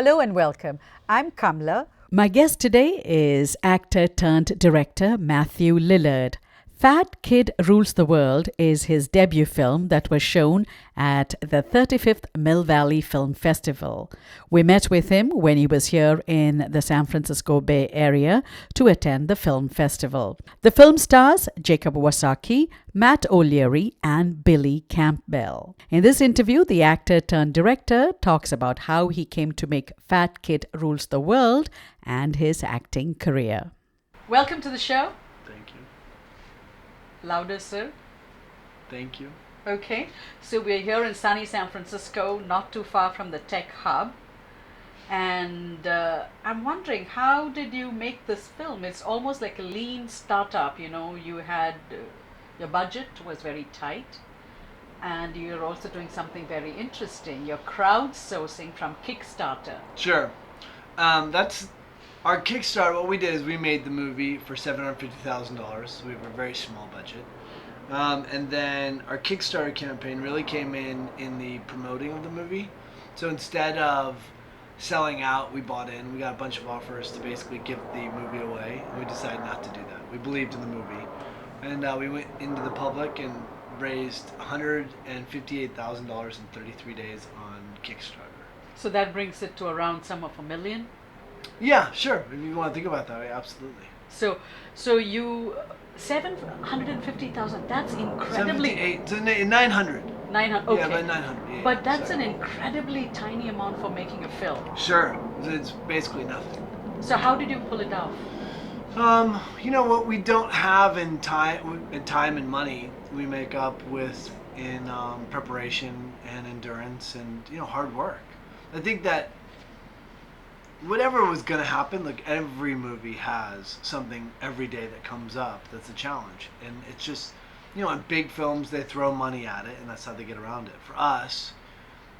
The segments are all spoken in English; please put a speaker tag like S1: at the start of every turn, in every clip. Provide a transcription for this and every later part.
S1: Hello and welcome. I'm Kamla.
S2: My guest today is actor turned director Mathew Lillard. Fat Kid Rules the World is his debut film that was shown at the 35th Mill Valley Film Festival. We met with him when he was here in the San Francisco Bay Area to attend the film festival. The film stars Jacob Wasaki, Matt O'Leary, and Billy Campbell. In this interview, the actor turned director talks about how he came to make Fat Kid Rules the World and his acting career. Welcome to the show.
S3: Thank you.
S2: Louder, sir.
S3: Thank you.
S2: Okay, so we're here in sunny San Francisco, not too far from the tech hub. And I'm wondering, how did you make this film? It's almost like a lean startup, you know. You had, your budget was very tight. And you're also doing something very interesting. You're crowdsourcing from Kickstarter.
S3: Sure. That's our Kickstarter. What we did is we made the movie for $750,000. So we have a very small budget. And then our Kickstarter campaign really came in the promoting of the movie. So instead of selling out, we bought in. We got a bunch of offers to basically give the movie away. And we decided not to do that. We believed in the movie. And we went into the public and raised $158,000 in 33 days on Kickstarter.
S2: So that brings it to around some of $1 million?
S3: Yeah, sure. If you want to think about that way, absolutely.
S2: So you 750,000. That's incredibly
S3: 78 to 900.
S2: 900. Okay.
S3: Yeah, about 900. Yeah,
S2: but that's
S3: sorry.
S2: an incredibly tiny amount for making a film.
S3: Sure. It's basically nothing.
S2: So how did you pull it off?
S3: You know what we don't have in time and money, we make up with in preparation and endurance and hard work. I think that whatever was going to happen, like every movie has something every day that comes up that's a challenge. And it's just, in big films, they throw money at it, and that's how they get around it. For us,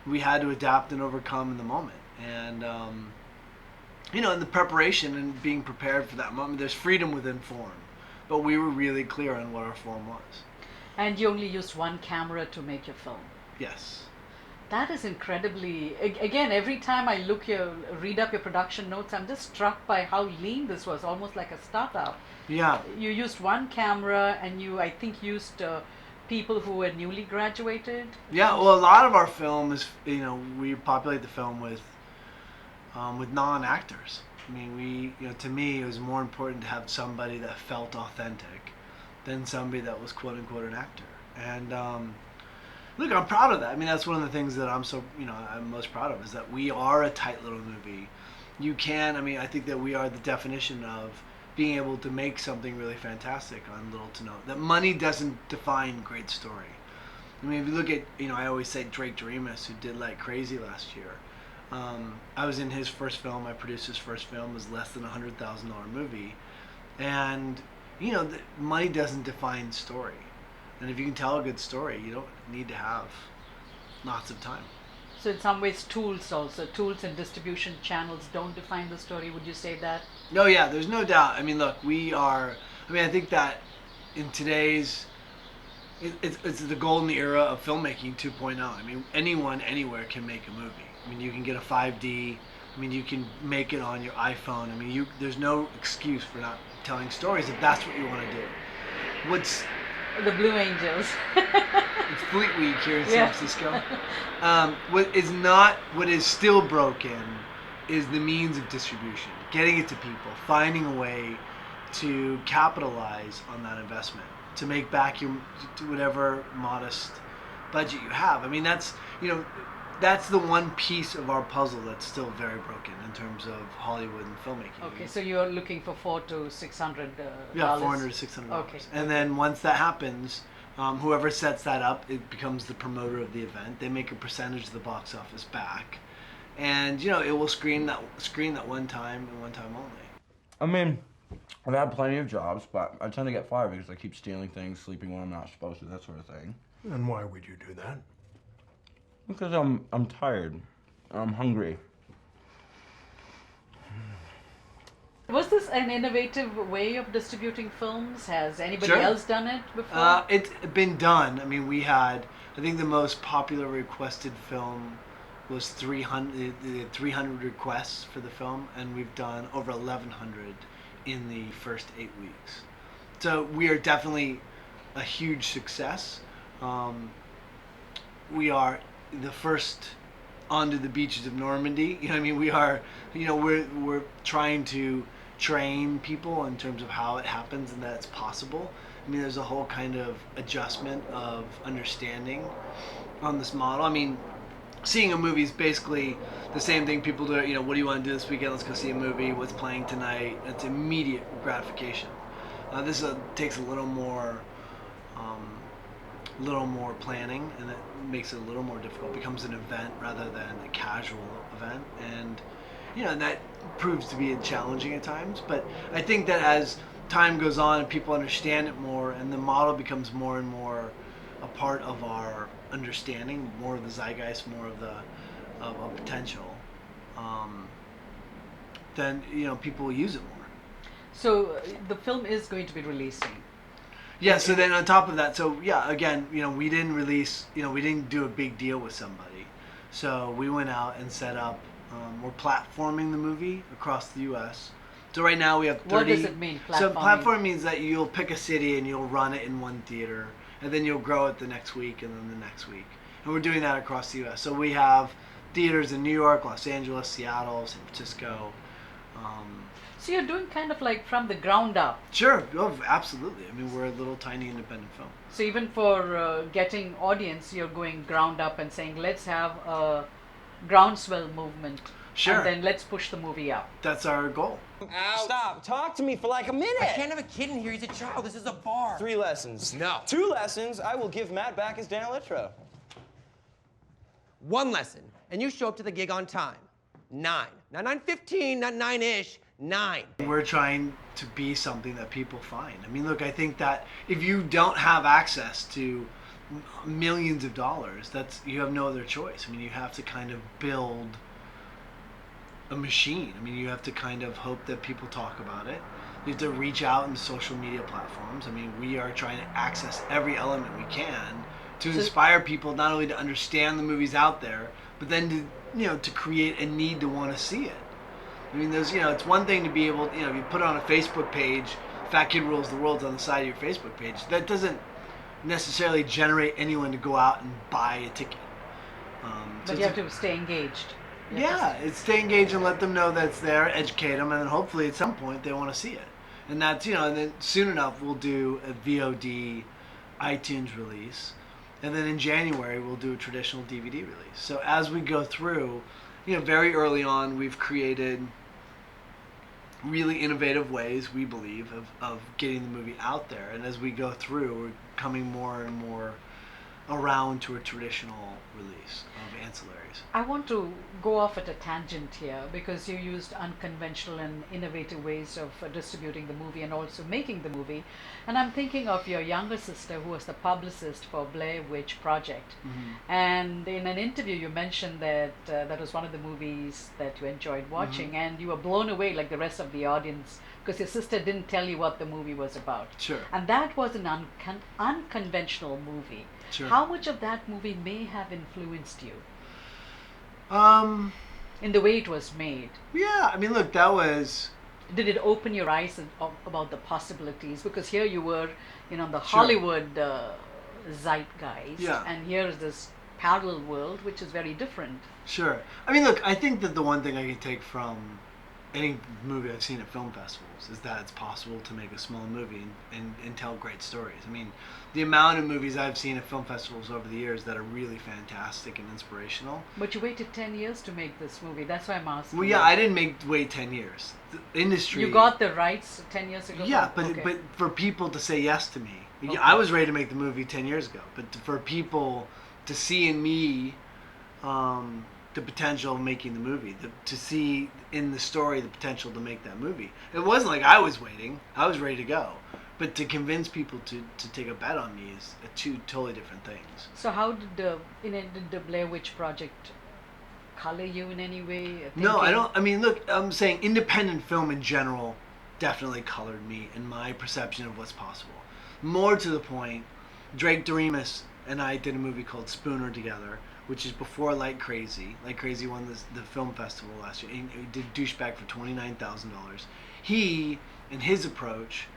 S3: we had to adapt and overcome in the moment. And, in the preparation and being prepared for that moment, there's freedom within form. But we were really clear on what our form was.
S2: And you only used one camera to make your film.
S3: Yes.
S2: That is incredibly, again, every time I read up your production notes, I'm just struck by how lean this was, almost like a startup.
S3: Yeah.
S2: You used one camera and you, I think, used people who were newly graduated.
S3: Yeah, well, a lot of our film is, we populate the film with non-actors. I mean, to me, it was more important to have somebody that felt authentic than somebody that was quote unquote an actor. And, look, I'm proud of that. I mean, that's one of the things that I'm most proud of is that we are a tight little movie. I think that we are the definition of being able to make something really fantastic on little to no. That money doesn't define great story. I mean, if you look at, I always say Drake Doremus, who did Like Crazy last year. I was in his first film. I produced his first film. It was less than $100,000 movie. And, money doesn't define story. And if you can tell a good story, you don't need to have lots of time.
S2: So in some ways, tools and distribution channels don't define the story. Would you say that?
S3: No, yeah, there's no doubt. I mean, look, I think that in today's, it's the golden era of filmmaking 2.0. I mean, anyone, anywhere can make a movie. I mean, you can get a 5D. I mean, you can make it on your iPhone. I mean, there's no excuse for not telling stories if that's what you want to do.
S2: The Blue Angels.
S3: It's Fleet Week here in San Francisco. What is still broken is the means of distribution, getting it to people, finding a way to capitalize on that investment, to make back to whatever modest budget you have. I mean, that's the one piece of our puzzle that's still very broken in terms of Hollywood and filmmaking.
S2: Okay, so you're looking for $400 to $600.
S3: Yeah, $400 to $600.
S2: Okay.
S3: And then once that happens, whoever sets that up, it becomes the promoter of the event. They make a percentage of the box office back, and it will screen that one time and one time only.
S4: I mean, I've had plenty of jobs, but I tend to get fired because I keep stealing things, sleeping when I'm not supposed to, that sort of thing.
S5: And why would you do that?
S4: Because I'm tired. I'm hungry.
S2: Was this an innovative way of distributing films? Has anybody
S3: Sure.
S2: else done it before?
S3: It's been done. I mean, I think the most popular requested film was 300 requests for the film, and we've done over 1,100 in the first 8 weeks. So we are definitely a huge success. We are the first onto the beaches of Normandy. You know what I mean? We are, we're trying to train people in terms of how it happens and that it's possible. I mean, there's a whole kind of adjustment of understanding on this model. I mean, seeing a movie is basically the same thing people do. What do you want to do this weekend? Let's go see a movie. What's playing tonight? It's immediate gratification. This takes a little more planning, and it makes it a little more difficult. It becomes an event rather than a casual event, and that proves to be challenging at times. But I think that as time goes on and people understand it more, and the model becomes more and more a part of our understanding, more of the zeitgeist, more of the potential, then people will use it more.
S2: So the film is going to be releasing.
S3: Yeah, so then on top of that, again, we didn't release, we didn't do a big deal with somebody. So we went out and set up, we're platforming the movie across the U.S. So right now we have 30.
S2: What does it mean, platforming?
S3: So platform means that you'll pick a city and you'll run it in one theater, and then you'll grow it the next week and then the next week. And we're doing that across the U.S. So we have theaters in New York, Los Angeles, Seattle, San Francisco.
S2: So you're doing kind of like from the ground up.
S3: Sure, absolutely. I mean, we're a little tiny independent film.
S2: So even for getting audience, you're going ground up and saying, let's have a groundswell movement.
S3: Sure.
S2: And then let's push the movie up.
S3: That's our goal.
S6: Ow. Stop. Talk to me for like a minute.
S7: I can't have a kid in here. He's a child. This is a bar.
S6: 3 lessons.
S7: No.
S6: 2 lessons. I will give Matt back his Dan Litro.
S7: 1 lesson, and you show up to the gig on time. 9. Not 9:15, not 9-ish. 9.
S3: We're trying to be something that people find. I mean, look, I think that if you don't have access to millions of dollars, you have no other choice. I mean, you have to kind of build a machine. I mean, you have to kind of hope that people talk about it. You have to reach out in social media platforms. I mean, we are trying to access every element we can to inspire people not only to understand the movies out there, but then to create a need to want to see it. I mean, it's one thing to be able, if you put it on a Facebook page, Fat Kid Rules the World's on the side of your Facebook page, that doesn't necessarily generate anyone to go out and buy a ticket.
S2: But you have to stay engaged.
S3: It's stay engaged and let them know that it's there, educate them, and then hopefully at some point they want to see it. And that's, and then soon enough we'll do a VOD iTunes release. And then in January we'll do a traditional DVD release. So as we go through, very early on we've created really innovative ways, we believe, of getting the movie out there. And as we go through, we're coming more and more around to a traditional release of ancillaries.
S2: I want to go off at a tangent here because you used unconventional and innovative ways of distributing the movie and also making the movie. And I'm thinking of your younger sister who was the publicist for Blair Witch Project. Mm-hmm. And in an interview you mentioned that that was one of the movies that you enjoyed watching, mm-hmm. and you were blown away like the rest of the audience because your sister didn't tell you what the movie was about.
S3: Sure.
S2: And that was an unconventional movie.
S3: Sure.
S2: How much of that movie may have influenced you? In the way it was made.
S3: Yeah, I mean, look, that was...
S2: Did it open your eyes about the possibilities? Because here you were, the Hollywood zeitgeist,
S3: yeah.
S2: And here is this parallel world, which is very different.
S3: Sure. I mean, look, I think that the one thing I can take from any movie I've seen at film festivals is that it's possible to make a small movie and tell great stories. I mean, the amount of movies I've seen at film festivals over the years that are really fantastic and inspirational.
S2: But you waited 10 years to make this movie. That's why I'm asking.
S3: Well, yeah, I didn't wait 10 years. The industry...
S2: You got the rights 10 years ago?
S3: Yeah, but for people to say yes to me. Okay. I was ready to make the movie 10 years ago. But for people to see in me... the potential of making the movie, to see in the story the potential to make that movie. It wasn't like I was waiting. I was ready to go. But to convince people to take a bet on me is 2 totally different things.
S2: So how did the Blair Witch Project color you in any way?
S3: No, I don't. I mean, look, I'm saying independent film in general definitely colored me in my perception of what's possible. More to the point, Drake Doremus and I did a movie called Spooner together, which is before Like Crazy. Like Crazy won the film festival last year. He did Douchebag for $29,000. He and his approach,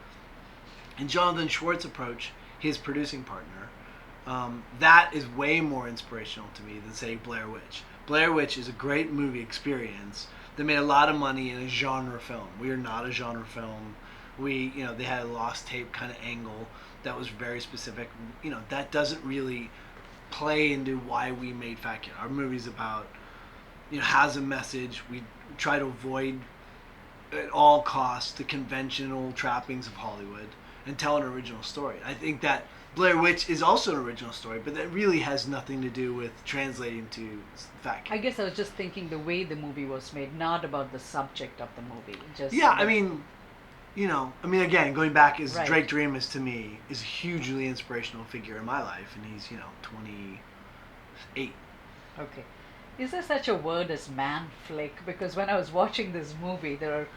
S3: and Jonathan Schwartz's approach, his producing partner, that is way more inspirational to me than, say, Blair Witch. Blair Witch is a great movie experience that made a lot of money in a genre film. We are not a genre film. They had a lost tape kind of angle that was very specific. That doesn't really play into why we made Fat Kid. Our movie's about, has a message. We try to avoid at all costs the conventional trappings of Hollywood and tell an original story. I think that Blair Witch is also an original story, but that really has nothing to do with translating to Fat Kid.
S2: I guess I was just thinking the way the movie was made, not about the subject of the movie.
S3: Again, going back,
S2: Right.
S3: Drake Doremus to me is a hugely inspirational figure in my life, and he's 28.
S2: Okay. Is there such a word as man flick? Because when I was watching this movie, there are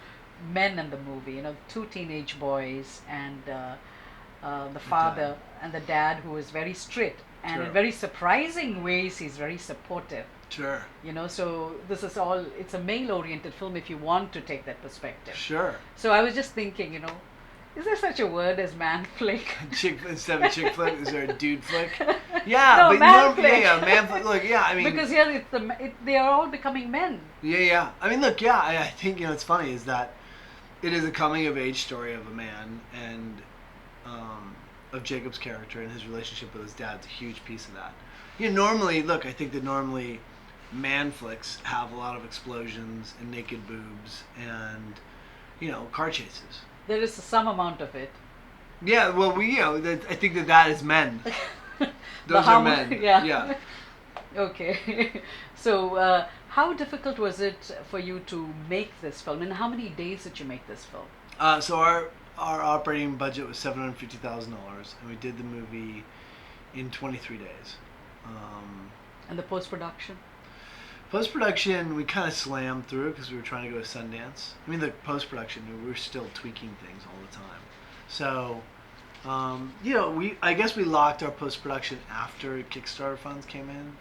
S2: men in the movie, 2 teenage boys and the father and the dad, who is very strict, and
S3: Sure.
S2: in very surprising ways he's very supportive.
S3: Sure.
S2: So this is all, it's a male-oriented film if you want to take that perspective.
S3: Sure.
S2: So I was just thinking, is there such a word as man flick?
S3: Instead of a chick flick, is there a dude flick? Yeah,
S2: No,
S3: but
S2: man flick.
S3: man flick. Look, yeah, I mean,
S2: Because here they are all becoming men.
S3: yeah. I mean, look, yeah, I think it's funny is that it is a coming of age story of a man, and of Jacob's character and his relationship with his dad's a huge piece of that. I think that normally man flicks have a lot of explosions and naked boobs and car chases.
S2: There is some amount of it.
S3: Yeah, well, I think that is men. Those are men.
S2: Yeah. Okay. So, how difficult was it for you to make this film, and how many days did you make this film?
S3: So our operating budget was $750,000, and we did the movie in 23 days.
S2: And the post-production?
S3: Post-production, we kind of slammed through because we were trying to go to Sundance. I mean, the post-production, we were still tweaking things all the time. So, I guess we locked our post-production after Kickstarter funds came in.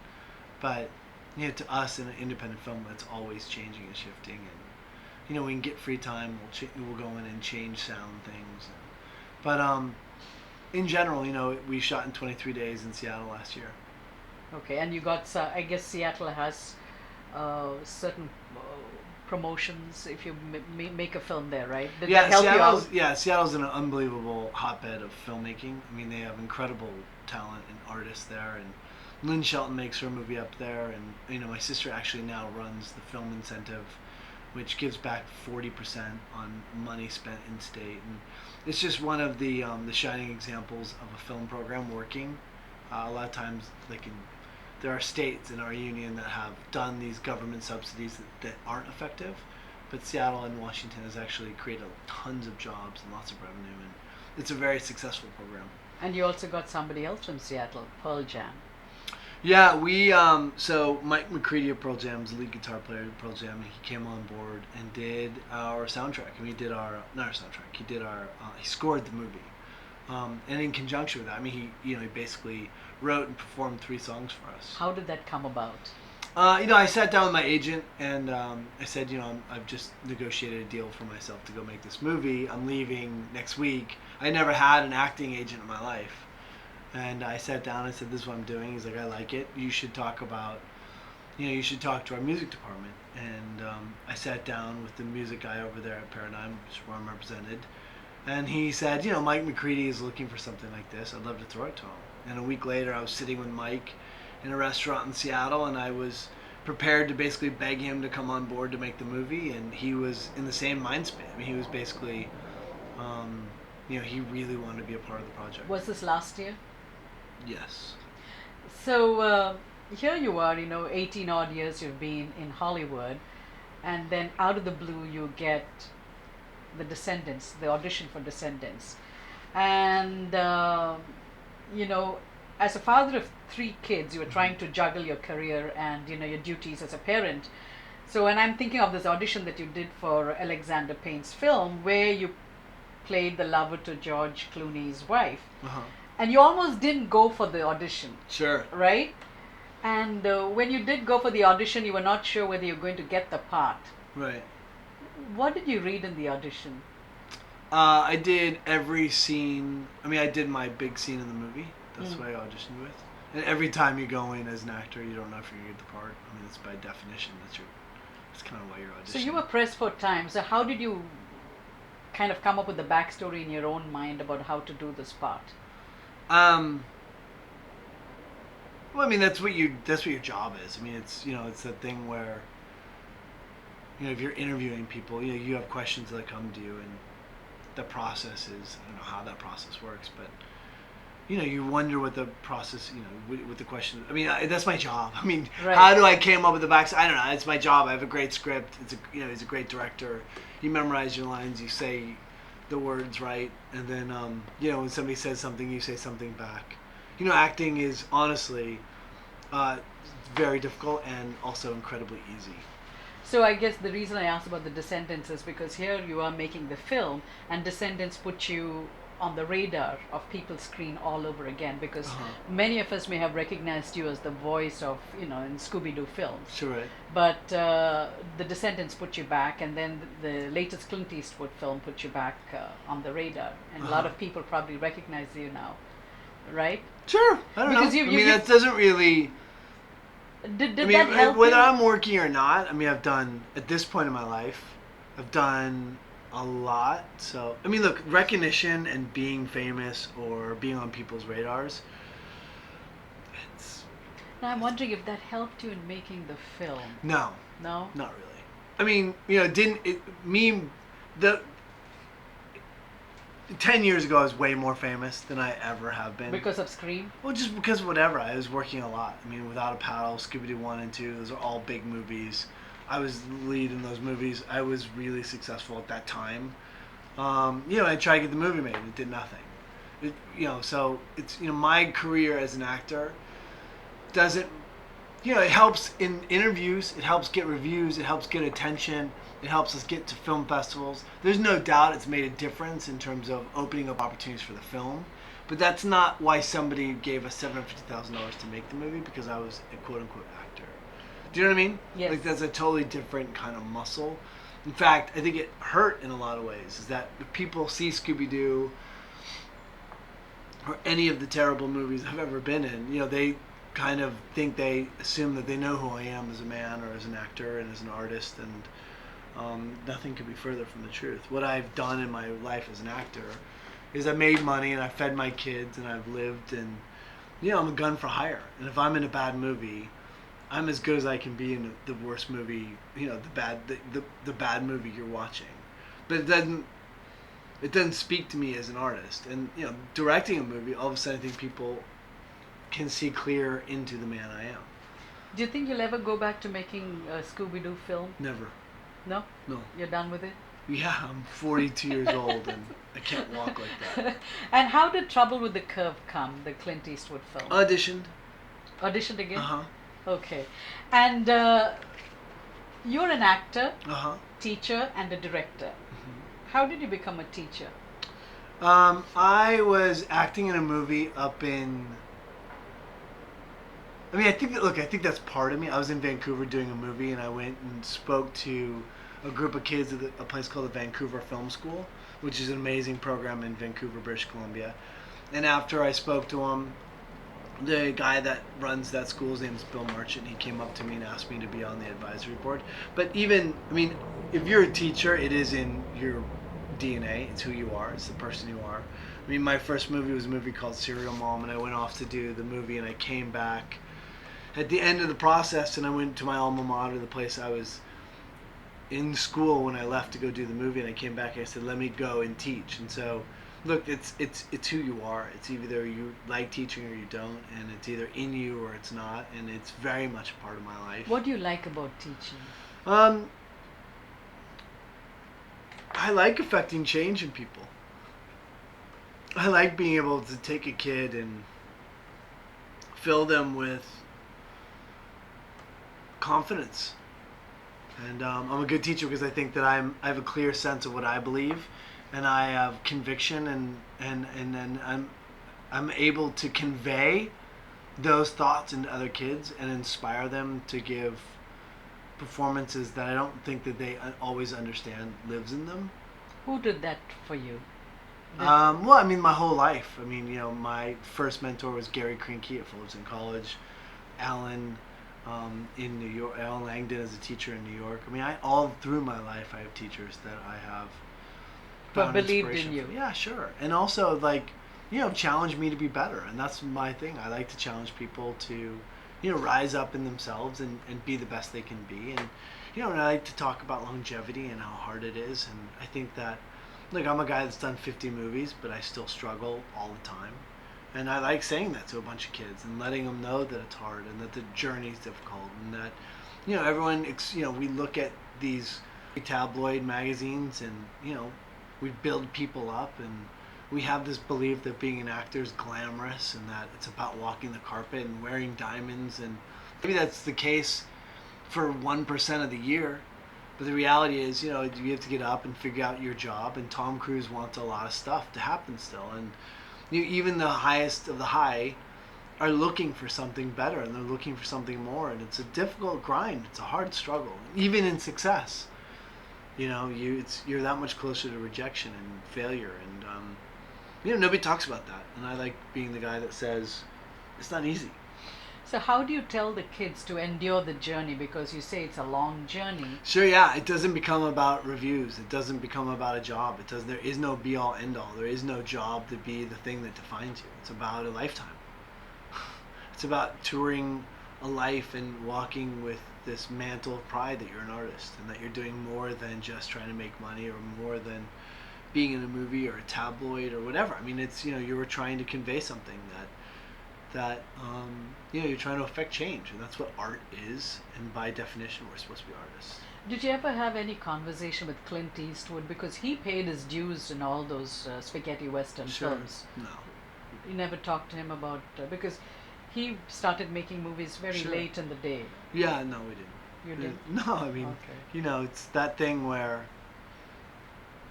S3: But, to us in an independent film, that's always changing and shifting. And, we can get free time, we'll go in and change sound things. But, in general, we shot in 23 days in Seattle last year.
S2: Okay, and you got, I guess Seattle has certain promotions if you make a film there, right? Did that help you out?
S3: Seattle's an unbelievable hotbed of filmmaking. I mean, they have incredible talent and artists there, and Lynn Shelton makes her movie up there, and my sister actually now runs the film incentive, which gives back 40% on money spent in state, and it's just one of the shining examples of a film program working. A lot of times, there are states in our union that have done these government subsidies that aren't effective, but Seattle and Washington has actually created tons of jobs and lots of revenue, and it's a very successful program.
S2: And you also got somebody else from Seattle, Pearl Jam.
S3: Yeah, we so Mike McCready of Pearl Jam is the lead guitar player of Pearl Jam, and he came on board and did our soundtrack, and we did our not our soundtrack. He did our he scored the movie, and in conjunction with that, I mean, he basically wrote and performed 3 songs for us.
S2: How did that come about?
S3: I sat down with my agent and I said, I've just negotiated a deal for myself to go make this movie. I'm leaving next week. I never had an acting agent in my life. And I sat down and I said, this is what I'm doing. He's like, I like it. You should talk about, you should talk to our music department. And I sat down with the music guy over there at Paradigm, which is where I'm represented. And he said, Mike McCready is looking for something like this. I'd love to throw it to him. And a week later, I was sitting with Mike in a restaurant in Seattle, and I was prepared to basically beg him to come on board to make the movie. And he was in the same mind span. I mean, he was basically, he really wanted to be a part of the project.
S2: Was this last year?
S3: Yes.
S2: So here you are, 18 odd years you've been in Hollywood, and then out of the blue you get the Descendants, the audition for Descendants. And as a father of 3 kids, you were trying to juggle your career and your duties as a parent. So when I'm thinking of this audition that you did for Alexander Payne's film, where you played the lover to George Clooney's wife,
S3: Uh-huh.
S2: and you almost didn't go for the audition,
S3: Sure.
S2: right? And when you did go for the audition, you were not sure whether you were going to get the part.
S3: Right.
S2: What did you read in the audition?
S3: I did every scene. I mean, I did my big scene in the movie. That's what I auditioned with. And every time you go in as an actor, you don't know if you're going to get the part. I mean, it's by definition. That's kind of why you're auditioning.
S2: So you were pressed for time. So how did you kind of come up with the backstory in your own mind about how to do this part?
S3: Well, I mean, that's what your job is. I mean, it's it's that thing where if you're interviewing people, you have questions that come to you, and the process is, I don't know how that process works, but you wonder what the process, with the question. I mean, that's my job. I mean,
S2: Right.
S3: How do I came up with the back? I don't know. It's my job. I have a great script. He's a great director. You memorize your lines. You say the words right, and then when somebody says something, you say something back. Acting is honestly very difficult and also incredibly easy.
S2: So I guess the reason I asked about the Descendants is because here you are making the film, and Descendants put you on the radar of people's screen all over again, because many of us may have recognized you as the voice of, in Scooby Doo films.
S3: Sure, right.
S2: But the Descendants put you back, and then the latest Clint Eastwood film put you back on the radar, and a lot of people probably recognize you now, right?
S3: Sure, I don't
S2: Because
S3: know.
S2: you-
S3: That doesn't really.
S2: Did
S3: I mean,
S2: that help
S3: whether
S2: you?
S3: I'm working or not, I mean, I've done, at this point in my life, I've done a lot. So, I mean, look, recognition and being famous or being on people's radars, it's,
S2: Now I'm wondering if that helped you in making the film.
S3: no,
S2: No?
S3: not really. I mean, the 10 years ago I was way more famous than I ever have been.
S2: Because of Scream?
S3: Well, just because whatever. I was working a lot. I mean, Without a Paddle, Scooby Doo 1 and 2, those are all big movies. I was the lead in those movies. I was really successful at that time. I tried to get the movie made. It did nothing. So it's, my career as an actor doesn't, it helps in interviews. It helps get reviews. It helps get attention. It helps us get to film festivals. There's no doubt it's made a difference in terms of opening up opportunities for the film. But that's not why somebody gave us $750,000 to make the movie, because I was a quote-unquote actor. Do you know what I mean?
S2: Yes.
S3: Like, that's a totally different kind of muscle. In fact, I think it hurt in a lot of ways, is that if people see Scooby Doo or any of the terrible movies I've ever been in, they kind of they assume that they know who I am as a man or as an actor and as an artist, and nothing could be further from the truth. What I've done in my life as an actor is I made money and I fed my kids and I've lived, and I'm a gun for hire. And if I'm in a bad movie, I'm as good as I can be in the worst movie, the bad movie you're watching. But it doesn't speak to me as an artist. And directing a movie, all of a sudden I think people can see clear into the man I am.
S2: Do you think you'll ever go back to making a Scooby Doo film?
S3: Never.
S2: No?
S3: No.
S2: You're done with it?
S3: Yeah, I'm 42 years old and I can't walk like that.
S2: And how did Trouble with the Curve come, the Clint Eastwood film?
S3: Auditioned.
S2: Auditioned again?
S3: Uh-huh.
S2: Okay. And you're an actor,
S3: Uh-huh.
S2: teacher, and a director. How did you become a teacher?
S3: I was acting in a movie up in... I think that's part of me. I was in Vancouver doing a movie, and I went and spoke to a group of kids at a place called the Vancouver Film School, which is an amazing program in Vancouver, British Columbia. And after I spoke to them, the guy that runs that school, his name is Bill Merchant, he came up to me and asked me to be on the advisory board. But even, if you're a teacher, it is in your DNA. It's who you are. It's the person you are. My first movie was a movie called Serial Mom, and I went off to do the movie, and I came back at the end of the process, and I went to my alma mater, the place I was in school when I left to go do the movie, and I came back and I said, let me go and teach. And so, look, it's who you are. It's either you like teaching or you don't, and it's either in you or it's not, and it's very much a part of my life.
S2: What do you like about teaching?
S3: I like affecting change in people. I like being able to take a kid and fill them with confidence. And I'm a good teacher because I think that I have a clear sense of what I believe, and I have conviction, and I'm able to convey those thoughts into other kids and inspire them to give performances that I don't think that they always understand lives in them.
S2: Who did that for you?
S3: Well, I mean, my whole life. I mean, my first mentor was Gary Krinke at Fullerton College, Alan in New York, Alan Langdon as a teacher in New York. I mean, all through my life, I have teachers that I have
S2: But
S3: found
S2: believed
S3: inspiration
S2: in you.
S3: from. Yeah, sure. And also, like, challenge me to be better. And that's my thing. I like to challenge people to, rise up in themselves and be the best they can be. And, and I like to talk about longevity and how hard it is. And I think that, look, I'm a guy that's done 50 movies, but I still struggle all the time. And I like saying that to a bunch of kids and letting them know that it's hard and that the journey's difficult and that, everyone, we look at these tabloid magazines and, we build people up and we have this belief that being an actor is glamorous and that it's about walking the carpet and wearing diamonds, and maybe that's the case for 1% of the year, but the reality is, you have to get up and figure out your job, and Tom Cruise wants a lot of stuff to happen still, and even the highest of the high are looking for something better and they're looking for something more, and it's a difficult grind, it's a hard struggle, even in success. You're that much closer to rejection and failure, and nobody talks about that, and I like being the guy that says it's not easy.
S2: So how do you tell the kids to endure the journey? Because you say it's a long journey.
S3: Sure, yeah. It doesn't become about reviews. It doesn't become about a job. There is no be all end all. There is no job to be the thing that defines you. It's about a lifetime. It's about touring a life and walking with this mantle of pride that you're an artist and that you're doing more than just trying to make money or more than being in a movie or a tabloid or whatever. I mean, it's, you were trying to convey something that you're trying to affect change, and that's what art is, and by definition we're supposed to be artists.
S2: Did you ever have any conversation with Clint Eastwood, because he paid his dues in all those spaghetti western films?
S3: No.
S2: You never talked to him about because he started making movies very
S3: Sure.
S2: late in the day.
S3: Yeah, no, we didn't.
S2: You didn't?
S3: No, I mean,
S2: Okay.
S3: it's that thing where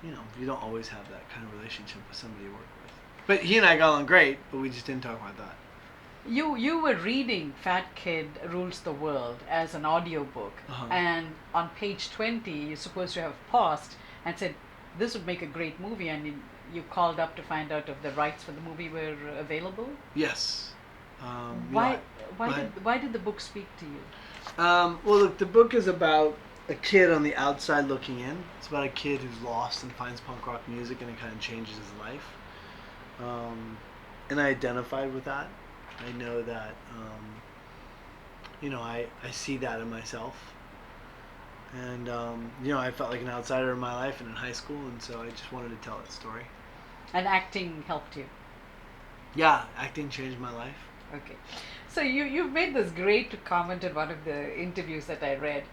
S3: you don't always have that kind of relationship with somebody you work with. But he and I got along great, but we just didn't talk about that.
S2: You were reading Fat Kid Rules the World as an audiobook,
S3: Uh-huh.
S2: and on page 20 you're supposed to have paused and said this would make a great movie, and you called up to find out if the rights for the movie were available.
S3: Yes.
S2: Why
S3: Go ahead.
S2: why did the book speak to you?
S3: Well, look, the book is about a kid on the outside looking in. It's about a kid who's lost and finds punk rock music, and it kind of changes his life. And I identified with that. I know that, I see that in myself. And, I felt like an outsider in my life and in high school, and so I just wanted to tell that story.
S2: And acting helped you.
S3: Yeah, acting changed my life.
S2: Okay. So you've made this great comment in one of the interviews that I read,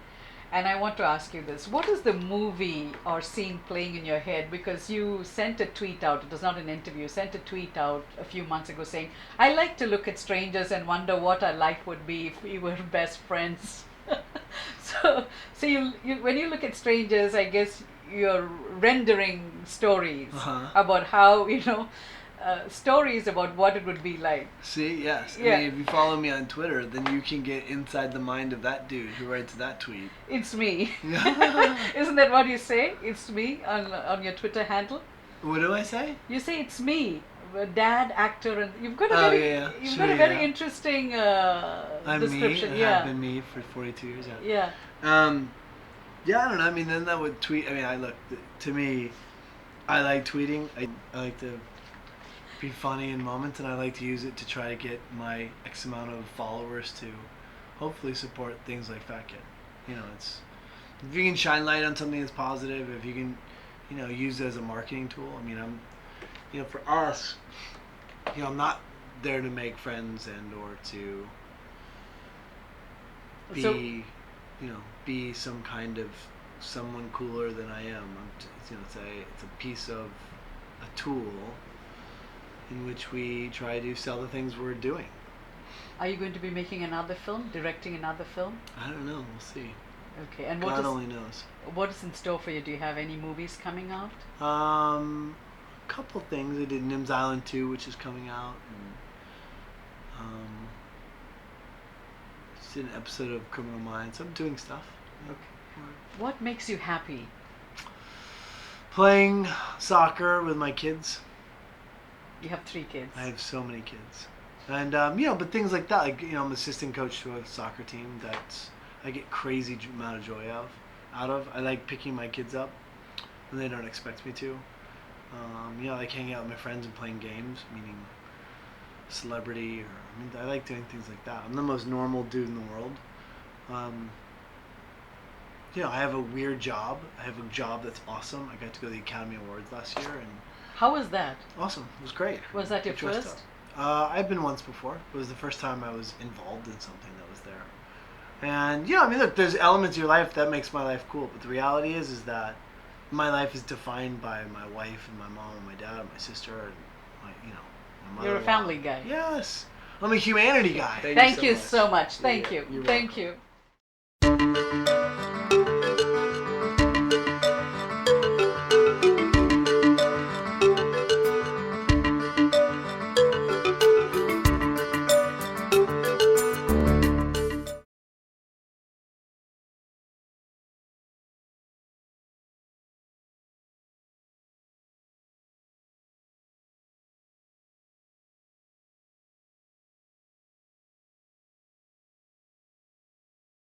S2: and I want to ask you this. What is the movie or scene playing in your head? Because you sent a tweet out, it was not an interview, you sent a tweet out a few months ago saying, I like to look at strangers and wonder what our life would be if we were best friends. So you when you look at strangers, I guess you're rendering stories
S3: Uh-huh.
S2: about how, stories about what it would be like.
S3: See, yes.
S2: Yeah.
S3: I mean, if you follow me on Twitter, then you can get inside the mind of that dude who writes that tweet.
S2: It's me. Isn't that what you say? It's me on your Twitter handle?
S3: What do I say?
S2: You say it's me, a dad, actor, and you've got a
S3: Oh,
S2: very,
S3: yeah.
S2: you've
S3: Sure,
S2: got a very
S3: yeah.
S2: interesting
S3: I'm
S2: description.
S3: me. I
S2: Yeah,
S3: have been me for 42 years.
S2: yeah.
S3: Yeah, I don't know. I mean, then that would tweet. I mean, to me, I like tweeting. I like to be funny in moments, and I like to use it to try to get my X amount of followers to hopefully support things like Fat Kid. It's if you can shine light on something that's positive, if you can, use it as a marketing tool. I mean, for us, I'm not there to make friends and or to be,
S2: So-
S3: be some kind of someone cooler than I am. It's a piece of a tool in which we try to sell the things we're doing.
S2: Are you going to be making another film, directing another film?
S3: I don't know. We'll see.
S2: Okay, and
S3: God only knows.
S2: what is in store for you? Do you have any movies coming out?
S3: couple things. I did Nim's Island 2, which is coming out. And, just did an episode of Criminal Minds. I'm doing stuff.
S2: What makes you happy?
S3: Playing soccer with my kids.
S2: You have 3 kids.
S3: I have so many kids. And, but things like that. Like, I'm assistant coach to a soccer team that I get crazy amount of joy out of. I like picking my kids up when they don't expect me to. I like hanging out with my friends and playing games, meaning celebrity. I like doing things like that. I'm the most normal dude in the world. I have a weird job. I have a job that's awesome. I got to go to the Academy Awards last year, and
S2: How was that?
S3: awesome. It was great.
S2: Was that your
S3: I chose
S2: first?
S3: to- I've been once before. It was the first time I was involved in something that was there. And look, there's elements of your life that makes my life cool, but the reality is that my life is defined by my wife and my mom and my dad and my sister and my mother.
S2: You're a family guy.
S3: Yes, I'm a humanity guy.
S2: Thank you so much. Thank you.
S3: You're
S2: Thank
S3: welcome.
S2: you.